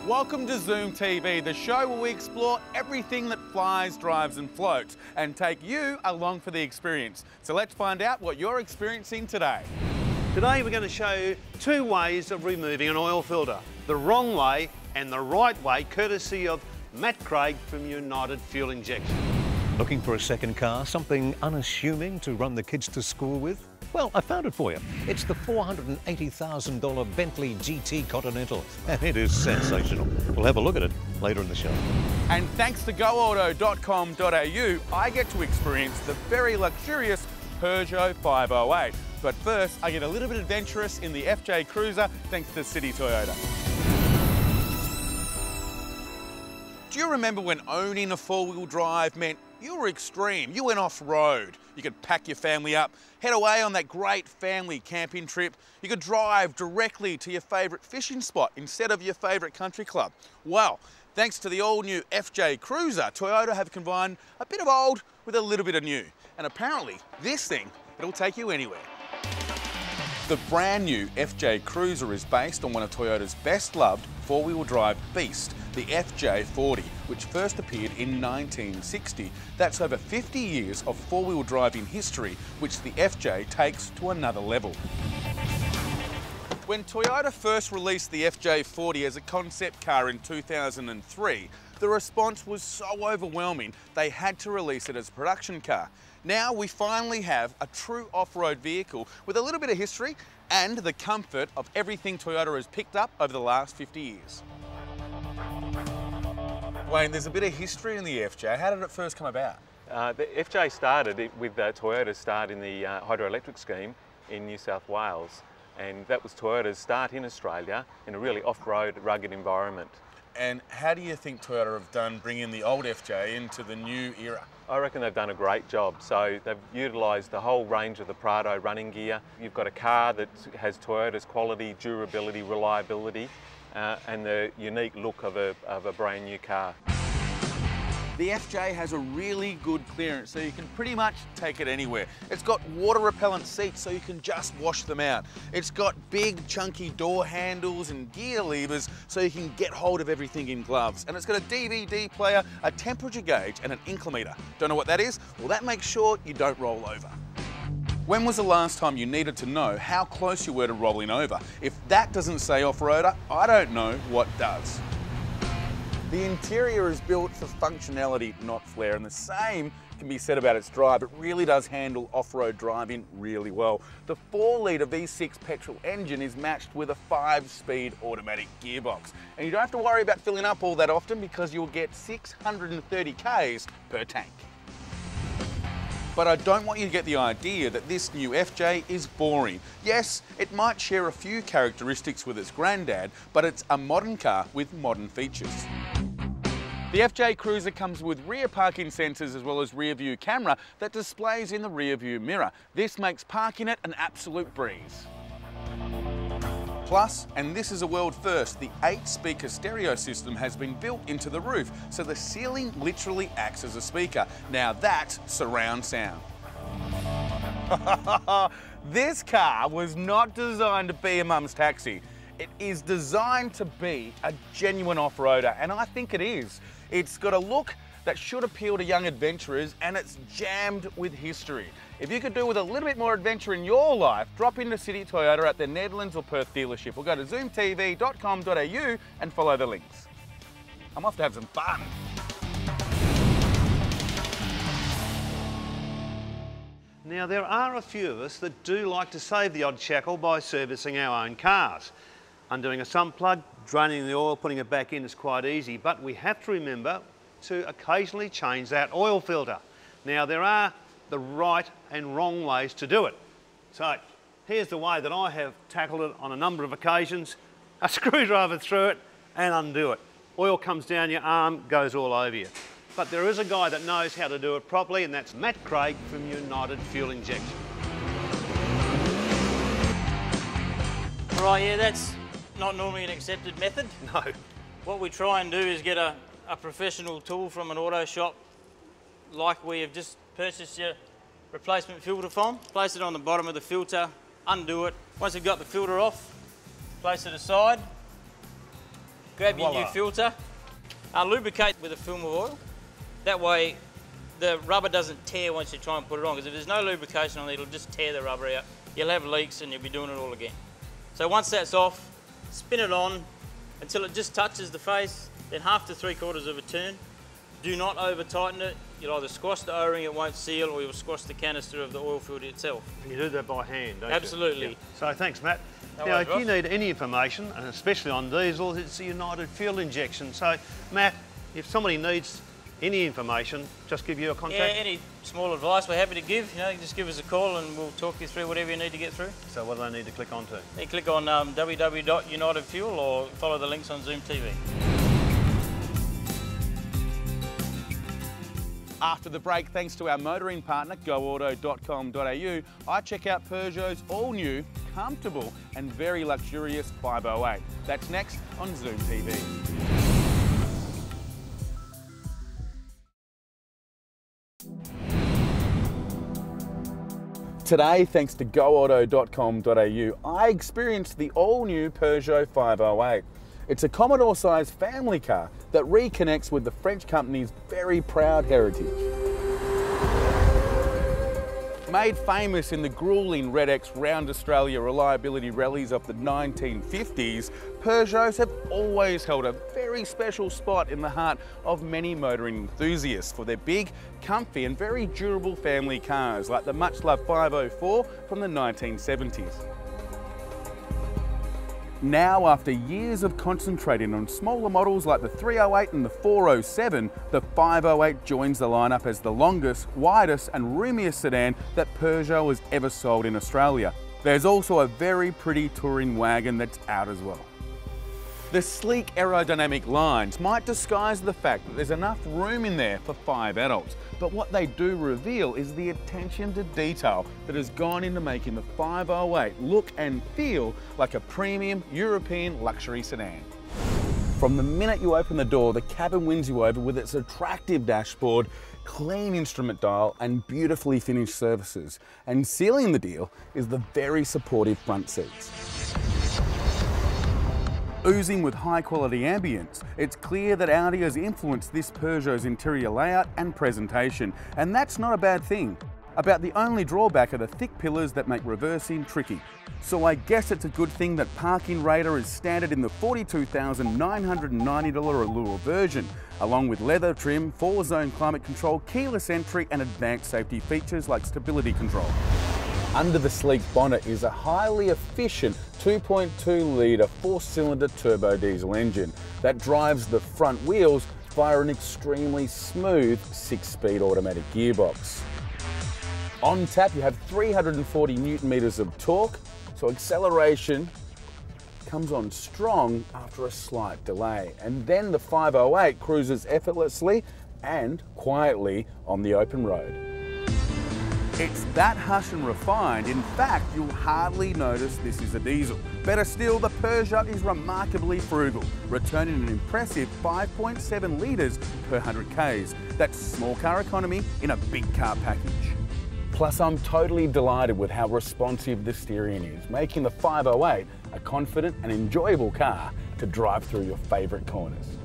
Welcome to ZoomTV, the show where we explore everything that flies, drives and floats and take you along for the experience. So let's find out what you're experiencing today. Today we're going to show you two ways of removing an oil filter. The wrong way and the right way, courtesy of Matt Craig from United Fuel Injection. Looking for a second car, something unassuming to run the kids to school with? Well, I found it for you. It's the $480,000 Bentley GT Continental, and it is sensational. We'll have a look at it later in the show. And thanks to goauto.com.au, I get to experience the very luxurious Peugeot 508. But first, I get a little bit adventurous in the FJ Cruiser thanks to City Toyota. Do you remember when owning a four-wheel drive meant you were extreme, you went off-road? You could pack your family up, head away on that great family camping trip. You could drive directly to your favourite fishing spot instead of your favourite country club. Well, thanks to the all-new FJ Cruiser, Toyota have combined a bit of old with a little bit of new. And apparently, this thing, it'll take you anywhere. The brand new FJ Cruiser is based on one of Toyota's best-loved four-wheel drive beast, the FJ40, which first appeared in 1960. That's over 50 years of four-wheel driving history, which the FJ takes to another level. When Toyota first released the FJ40 as a concept car in 2003, the response was so overwhelming they had to release it as a production car. Now we finally have a true off-road vehicle with a little bit of history and the comfort of everything Toyota has picked up over the last 50 years. Wayne, there's a bit of history in the FJ. How did it first come about? The FJ started with Toyota's start in the hydroelectric scheme in New South Wales, and that was Toyota's start in Australia in a really off-road, rugged environment. And how do you think Toyota have done bringing the old FJ into the new era? I reckon they've done a great job. So they've utilised the whole range of the Prado running gear. You've got a car that has Toyota's quality, durability, reliability, and the unique look of a brand new car. The FJ has a really good clearance, so you can pretty much take it anywhere. It's got water repellent seats, so you can just wash them out. It's got big chunky door handles and gear levers, so you can get hold of everything in gloves. And it's got a DVD player, a temperature gauge and an inclinometer. Don't know what that is? Well, that makes sure you don't roll over. When was the last time you needed to know how close you were to rolling over? If that doesn't say off-roader, I don't know what does. The interior is built for functionality, not flair, and the same can be said about its drive. It really does handle off-road driving really well. The 4-litre V6 petrol engine is matched with a 5-speed automatic gearbox. And you don't have to worry about filling up all that often because you'll get 630 Ks per tank. But I don't want you to get the idea that this new FJ is boring. Yes, it might share a few characteristics with its granddad, but it's a modern car with modern features. The FJ Cruiser comes with rear parking sensors as well as rear view camera that displays in the rear view mirror. This makes parking it an absolute breeze. Plus, and this is a world first, the 8-speaker stereo system has been built into the roof, so the ceiling literally acts as a speaker. Now that's surround sound. This car was not designed to be a mum's taxi. It is designed to be a genuine off-roader, and I think it is. It's got a look that should appeal to young adventurers, and it's jammed with history. If you could do with a little bit more adventure in your life, drop into City Toyota at the Netherlands or Perth dealership, or go to zoomtv.com.au and follow the links. I'm off to have some fun. Now, there are a few of us that do like to save the odd shackle by servicing our own cars. Undoing a sump plug, draining the oil, putting it back in is quite easy, but we have to remember to occasionally change that oil filter. Now, there are the right and wrong ways to do it. So here's the way that I have tackled it on a number of occasions. A screwdriver through it and undo it. Oil comes down your arm, goes all over you. But there is a guy that knows how to do it properly, and that's Matt Craig from United Fuel Injection. Right, yeah, that's not normally an accepted method. No. What we try and do is get a professional tool from an auto shop, like we have just purchased your replacement filter from. Place it on the bottom of the filter, undo it. Once you've got the filter off, place it aside, grab your new filter, lubricate with a film of oil. That way the rubber doesn't tear once you try and put it on, because if there's no lubrication on it, it'll just tear the rubber out. You'll have leaks and you'll be doing it all again. So once that's off, spin it on until it just touches the face, then 1/2 to 3/4 of a turn. Do not over tighten it. You'll either squash the O-ring, it won't seal, or you'll squash the canister of the oil filter itself. You do that by hand, don't you? Absolutely. Yeah. So thanks, Matt. No Now, worries, if you Ross. need any information, and especially on diesel, it's the United Fuel Injection. So, Matt, if somebody needs any information, just give you a contact? Yeah, any small advice we're happy to give. You know, just give us a call and we'll talk you through whatever you need to get through. So what do they need to click onto? You click on www.unitedfuel or follow the links on ZoomTV. After the break, thanks to our motoring partner, goauto.com.au, I check out Peugeot's all-new, comfortable and very luxurious 508. That's next on ZoomTV. Today, thanks to goauto.com.au, I experienced the all-new Peugeot 508. It's a Commodore-sized family car that reconnects with the French company's very proud heritage. Made famous in the grueling Red X Round Australia reliability rallies of the 1950s, Peugeots have always held a very special spot in the heart of many motoring enthusiasts for their big, comfy and very durable family cars like the much-loved 504 from the 1970s. Now, after years of concentrating on smaller models like the 308 and the 407, the 508 joins the lineup as the longest, widest and roomiest sedan that Peugeot has ever sold in Australia. There's also a very pretty touring wagon that's out as well. The sleek aerodynamic lines might disguise the fact that there's enough room in there for 5 adults, but what they do reveal is the attention to detail that has gone into making the 508 look and feel like a premium European luxury sedan. From the minute you open the door, the cabin wins you over with its attractive dashboard, clean instrument dial and beautifully finished surfaces. And sealing the deal is the very supportive front seats. Oozing with high quality ambience, it's clear that Audi has influenced this Peugeot's interior layout and presentation, and that's not a bad thing. About the only drawback are the thick pillars that make reversing tricky. So I guess it's a good thing that Parking Radar is standard in the $42,990 Allure version, along with leather trim, 4-zone climate control, keyless entry and advanced safety features like stability control. Under the sleek bonnet is a highly efficient 2.2 litre 4-cylinder turbo diesel engine that drives the front wheels via an extremely smooth 6-speed automatic gearbox. On tap you have 340 Newton meters of torque, so acceleration comes on strong after a slight delay. And then the 508 cruises effortlessly and quietly on the open road. It's that hush and refined, in fact you'll hardly notice this is a diesel. Better still, the Peugeot is remarkably frugal, returning an impressive 5.7 litres per 100 k's. That's small car economy in a big car package. Plus I'm totally delighted with how responsive the steering is, making the 508 a confident and enjoyable car to drive through your favourite corners.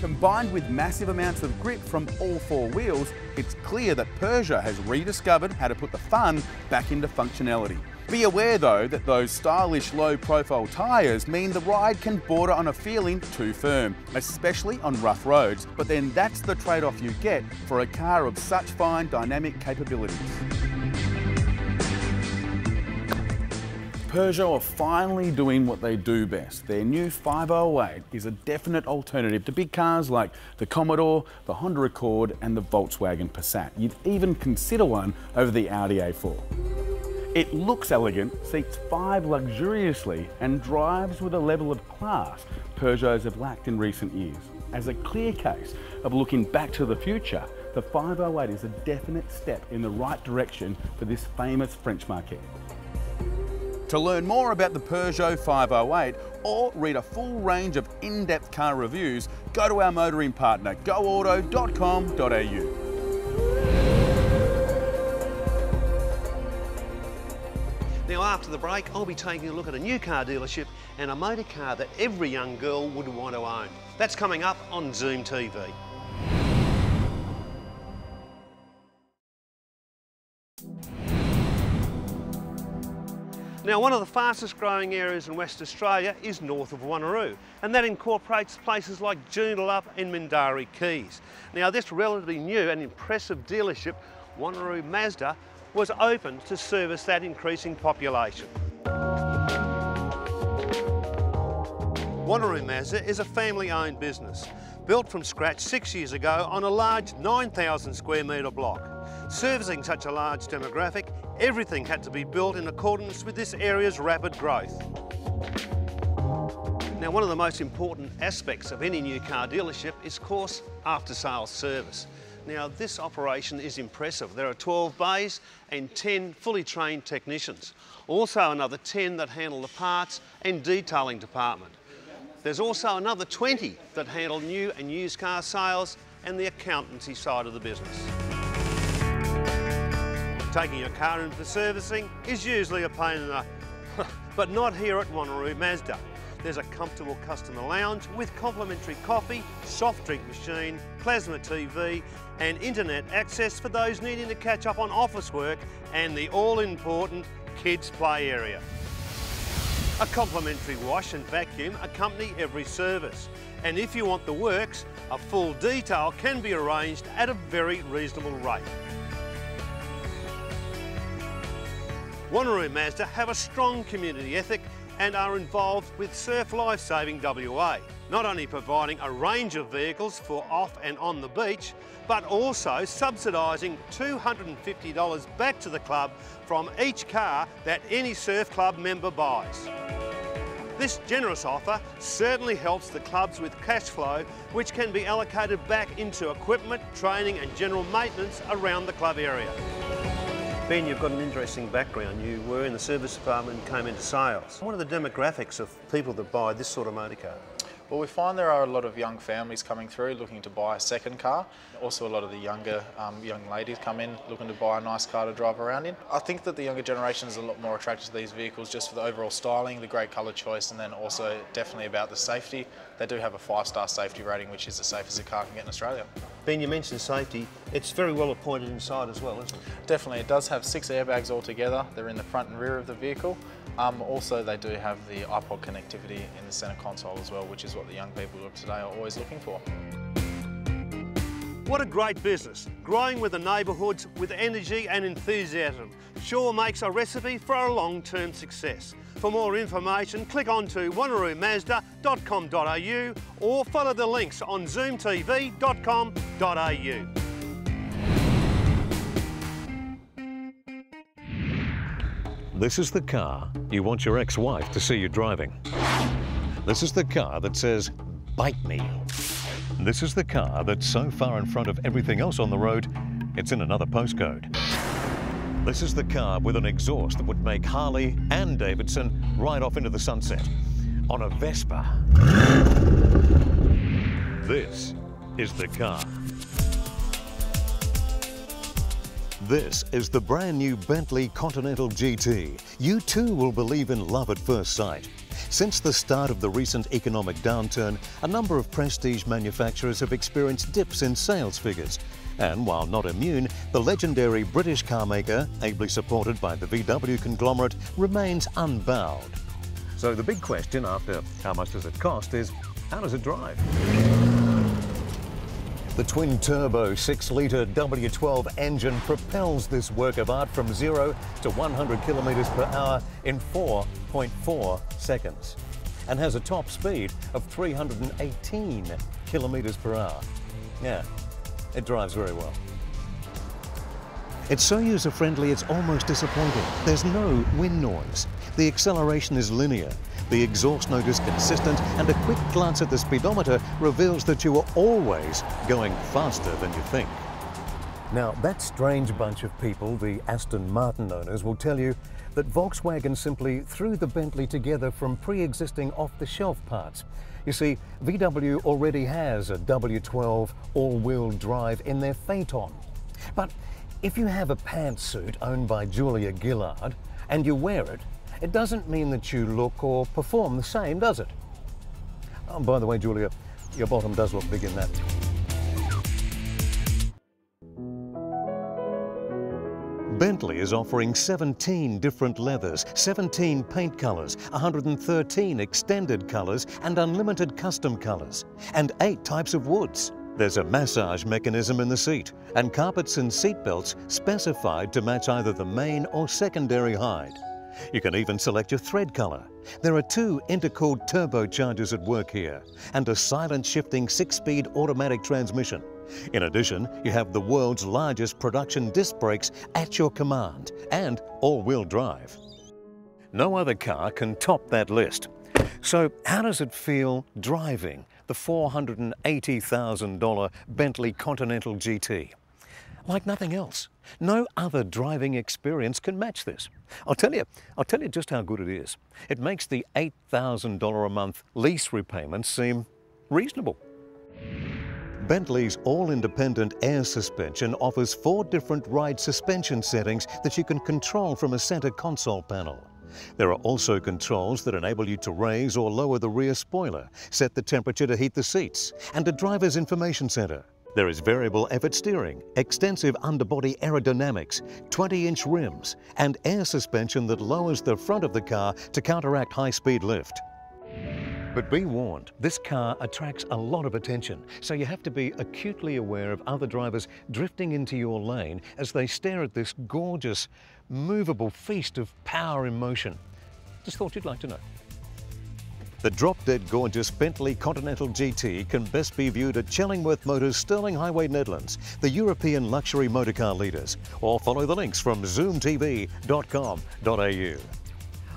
Combined with massive amounts of grip from all 4 wheels, it's clear that Peugeot has rediscovered how to put the fun back into functionality. Be aware though that those stylish low-profile tyres mean the ride can border on a feeling too firm, especially on rough roads, but then that's the trade-off you get for a car of such fine dynamic capabilities. Peugeot are finally doing what they do best. Their new 508 is a definite alternative to big cars like the Commodore, the Honda Accord and the Volkswagen Passat. You'd even consider one over the Audi A4. It looks elegant, seats 5 luxuriously and drives with a level of class Peugeots have lacked in recent years. As a clear case of looking back to the future, the 508 is a definite step in the right direction for this famous French marque. To learn more about the Peugeot 508 or read a full range of in-depth car reviews, go to our motoring partner, goauto.com.au. Now after the break, I'll be taking a look at a new car dealership and a motor car that every young girl would want to own. That's coming up on ZoomTV. Now, one of the fastest growing areas in West Australia is north of Wanneroo, and that incorporates places like Joondalup and Mindarie Keys. Now, this relatively new and impressive dealership, Wanneroo Mazda, was opened to service that increasing population. Wanneroo Mazda is a family-owned business, built from scratch 6 years ago on a large 9,000 square metre block. Servicing such a large demographic, everything had to be built in accordance with this area's rapid growth. Now, one of the most important aspects of any new car dealership is, of course, after-sales service. Now, this operation is impressive. There are 12 bays and 10 fully trained technicians. Also another 10 that handle the parts and detailing department. There's also another 20 that handle new and used car sales and the accountancy side of the business. Taking your car in for servicing is usually a pain in the... but not here at Wanneroo Mazda. There's a comfortable customer lounge with complimentary coffee, soft drink machine, plasma TV and internet access for those needing to catch up on office work, and the all-important kids play area. A complimentary wash and vacuum accompany every service, and if you want the works, a full detail can be arranged at a very reasonable rate. Wanneroo Mazda have a strong community ethic and are involved with Surf Lifesaving WA, not only providing a range of vehicles for off and on the beach, but also subsidising $250 back to the club from each car that any surf club member buys. This generous offer certainly helps the clubs with cash flow, which can be allocated back into equipment, training and general maintenance around the club area. Ben, you've got an interesting background. You were in the service department and came into sales. What are the demographics of people that buy this sort of motor car? Well, we find there are a lot of young families coming through looking to buy a second car. Also, a lot of the younger young ladies come in looking to buy a nice car to drive around in. I think that the younger generation is a lot more attracted to these vehicles just for the overall styling, the great colour choice, and then also definitely about the safety. They do have a 5-star safety rating, which is as safe as a car can get in Australia. Ben, you mentioned safety. It's very well appointed inside as well, isn't it? Definitely. It does have 6 airbags altogether. They're in the front and rear of the vehicle. Also, they do have the iPod connectivity in the centre console as well, which is what the young people of today are always looking for. What a great business. Growing with the neighbourhoods with energy and enthusiasm sure makes a recipe for a long-term success. For more information, click on to wanneroomazda.com.au or follow the links on zoomtv.com.au. This is the car you want your ex-wife to see you driving. This is the car that says, "Bite me." This is the car that's so far in front of everything else on the road, it's in another postcode. This is the car with an exhaust that would make Harley and Davidson ride off into the sunset on a Vespa. This is the car. This is the brand new Bentley Continental GT. You too will believe in love at first sight. Since the start of the recent economic downturn, a number of prestige manufacturers have experienced dips in sales figures. And while not immune, the legendary British car maker, ably supported by the VW conglomerate, remains unbowed. So the big question after how much does it cost is, how does it drive? The twin-turbo 6-litre W12 engine propels this work of art from 0 to 100 kilometres per hour in 4.4 seconds and has a top speed of 318 kilometres per hour. Yeah, it drives very well. It's so user-friendly it's almost disappointing. There's no wind noise. The acceleration is linear. The exhaust note is consistent, and a quick glance at the speedometer reveals that you are always going faster than you think. Now, that strange bunch of people, the Aston Martin owners, will tell you that Volkswagen simply threw the Bentley together from pre-existing off-the-shelf parts. You see, VW already has a W12 all-wheel drive in their Phaeton. But if you have a pantsuit owned by Julia Gillard and you wear it, it doesn't mean that you look or perform the same, does it? Oh, by the way, Julia, your bottom does look big in that. Bentley is offering 17 different leathers, 17 paint colours, 113 extended colours and unlimited custom colours, and 8 types of woods. There's a massage mechanism in the seat and carpets and seat belts specified to match either the main or secondary hide. You can even select your thread colour. There are 2 intercooled turbochargers at work here and a silent shifting 6-speed automatic transmission. In addition, you have the world's largest production disc brakes at your command and all-wheel drive. No other car can top that list. So how does it feel driving the $480,000 Bentley Continental GT? Like nothing else. No other driving experience can match this. I'll tell you just how good it is. It makes the $8,000 a month lease repayments seem reasonable. Bentley's all-independent air suspension offers 4 different ride suspension settings that you can control from a center console panel. There are also controls that enable you to raise or lower the rear spoiler, set the temperature to heat the seats, and a driver's information center. There is variable effort steering, extensive underbody aerodynamics, 20-inch rims, and air suspension that lowers the front of the car to counteract high-speed lift. But be warned, this car attracts a lot of attention, so you have to be acutely aware of other drivers drifting into your lane as they stare at this gorgeous, movable feast of power in motion. Just thought you'd like to know. The drop-dead gorgeous Bentley Continental GT can best be viewed at Chellingworth Motors, Stirling Highway, Nedlands, the European luxury motorcar leaders, or follow the links from ZoomTV.com.au.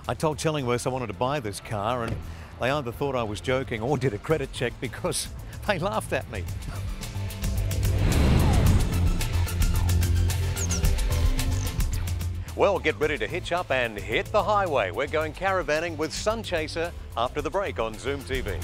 I told Chellingworth I wanted to buy this car and they either thought I was joking or did a credit check because they laughed at me. Well, get ready to hitch up and hit the highway. We're going caravanning with Sunchaser after the break on ZoomTV.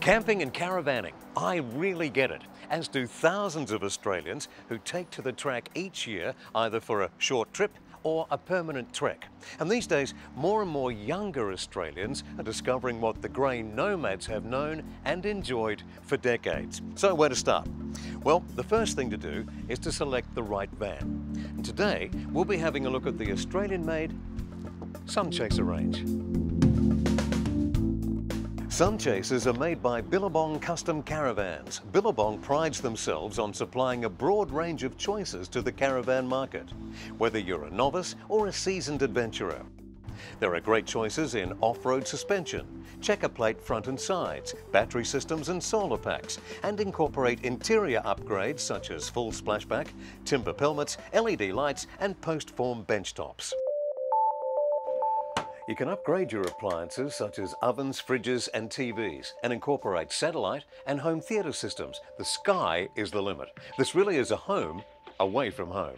Camping and caravanning, I really get it, as do thousands of Australians who take to the track each year either for a short trip or a permanent trek. And these days, more and more younger Australians are discovering what the grey nomads have known and enjoyed for decades. So where to start? Well, the first thing to do is to select the right van. And today, we'll be having a look at the Australian-made Sunchaser range. Sunchasers are made by Billabong Custom Caravans. Billabong prides themselves on supplying a broad range of choices to the caravan market, whether you're a novice or a seasoned adventurer. There are great choices in off-road suspension, checker plate front and sides, battery systems and solar packs, and incorporate interior upgrades such as full splashback, timber pelmets, LED lights and post-form bench tops. You can upgrade your appliances such as ovens, fridges and TVs and incorporate satellite and home theatre systems. The sky is the limit. This really is a home away from home.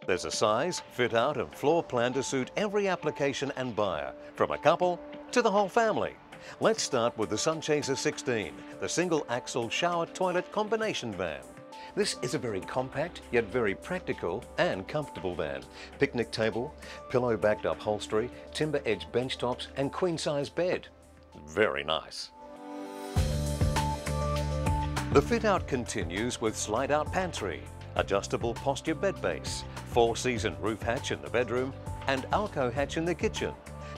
There's a size, fit out and floor plan to suit every application and buyer, from a couple to the whole family. Let's start with the Sunchaser 16, the single axle shower toilet combination van. This is a very compact, yet very practical and comfortable van. Picnic table, pillow-backed upholstery, timber-edge bench tops and queen-size bed. Very nice. The fit-out continues with slide-out pantry, adjustable posture bed base, 4-season roof hatch in the bedroom and alcove hatch in the kitchen,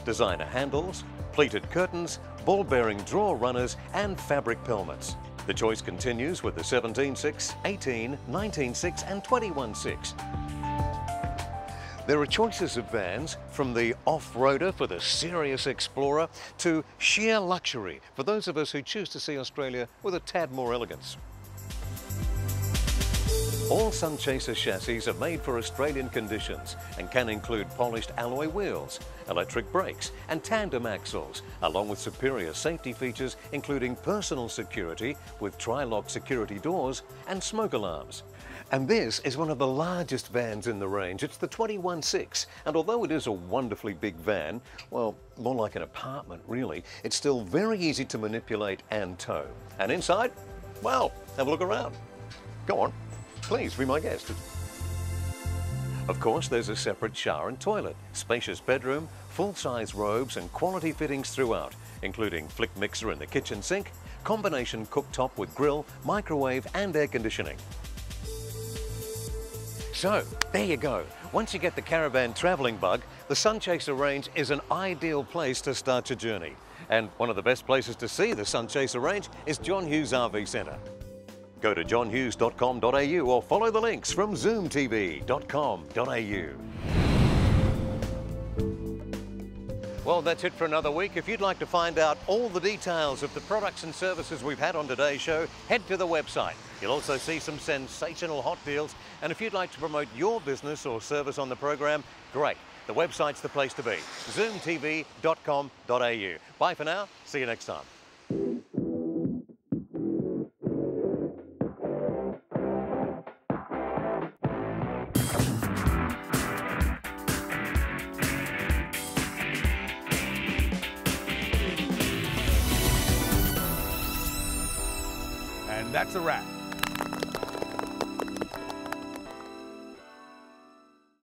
designer handles, pleated curtains, ball-bearing drawer runners and fabric pelmets. The choice continues with the 17.6, 18, 19.6 and 21.6. There are choices of vans from the off-roader for the serious explorer to sheer luxury for those of us who choose to see Australia with a tad more elegance. All Sunchaser chassis are made for Australian conditions and can include polished alloy wheels, electric brakes and tandem axles, along with superior safety features including personal security with tri-lock security doors and smoke alarms. And this is one of the largest vans in the range. It's the 21.6, and although it is a wonderfully big van, well, more like an apartment really, it's still very easy to manipulate and tow. And inside, well, have a look around. Go on, please be my guest. Of course, there's a separate shower and toilet, spacious bedroom, full-size robes and quality fittings throughout, including flick mixer in the kitchen sink, combination cooktop with grill, microwave and air conditioning. So, there you go. Once you get the caravan travelling bug, the Sunchaser range is an ideal place to start your journey. And one of the best places to see the Sunchaser range is John Hughes RV Centre. Go to johnhughes.com.au or follow the links from zoomtv.com.au. Well, that's it for another week. If you'd like to find out all the details of the products and services we've had on today's show, head to the website. You'll also see some sensational hot deals. And if you'd like to promote your business or service on the program, great. The website's the place to be. zoomtv.com.au. Bye for now. See you next time. And that's a wrap.